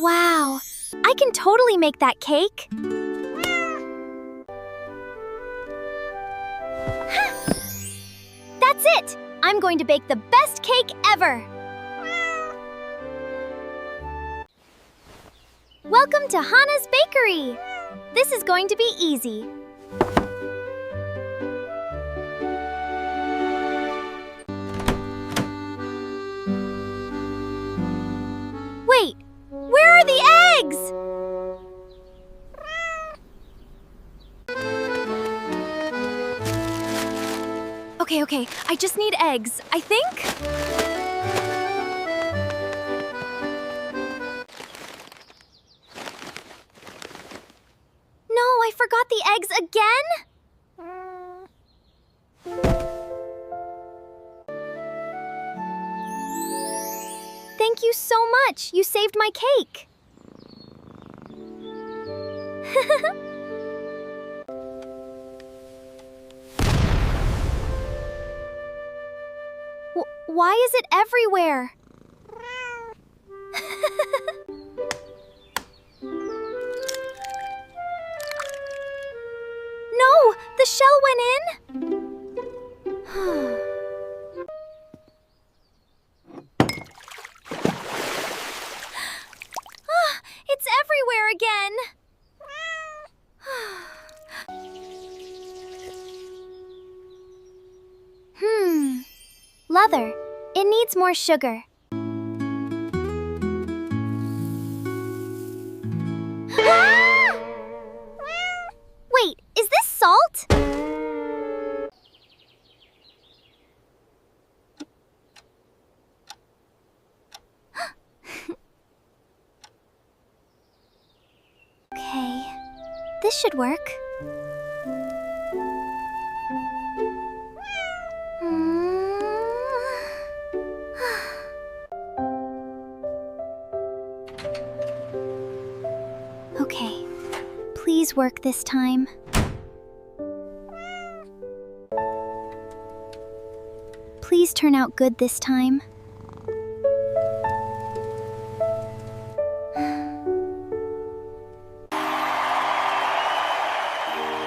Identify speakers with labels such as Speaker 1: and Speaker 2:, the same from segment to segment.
Speaker 1: Wow, I can totally make that cake. That's it! I'm going to bake the best cake ever! Welcome to Hana's Bakery! This is going to be easy. Wait, where are the eggs? Okay, I just need eggs, I think? No, I forgot the eggs again? Thank you so much. You saved my cake. Why is it everywhere? No, the shell went in. It's everywhere again. Leather. It needs more sugar. Wait, is this salt? Okay, this should work. Okay, please work this time. Please turn out good this time.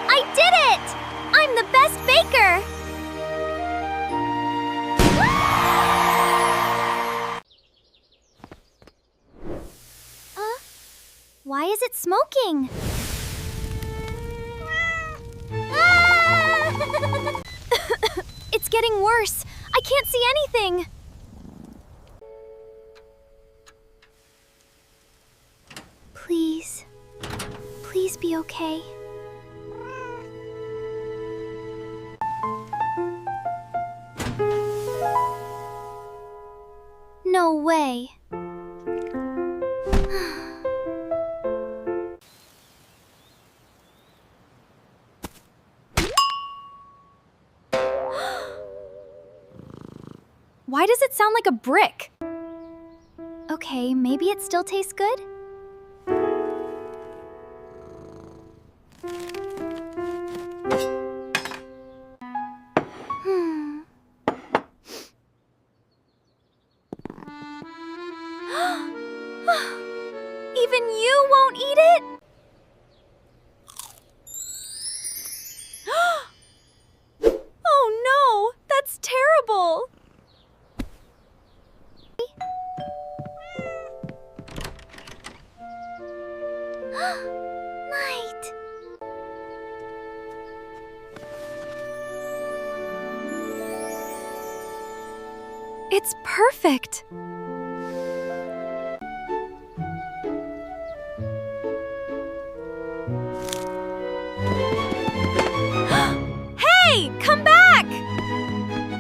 Speaker 1: I did it! I'm the best baker! Why is it smoking? It's getting worse. I can't see anything. Please be okay. No way. Why does it sound like a brick? Okay, maybe it still tastes good? Even you won't eat it? Oh no, that's terrible! Night. It's perfect.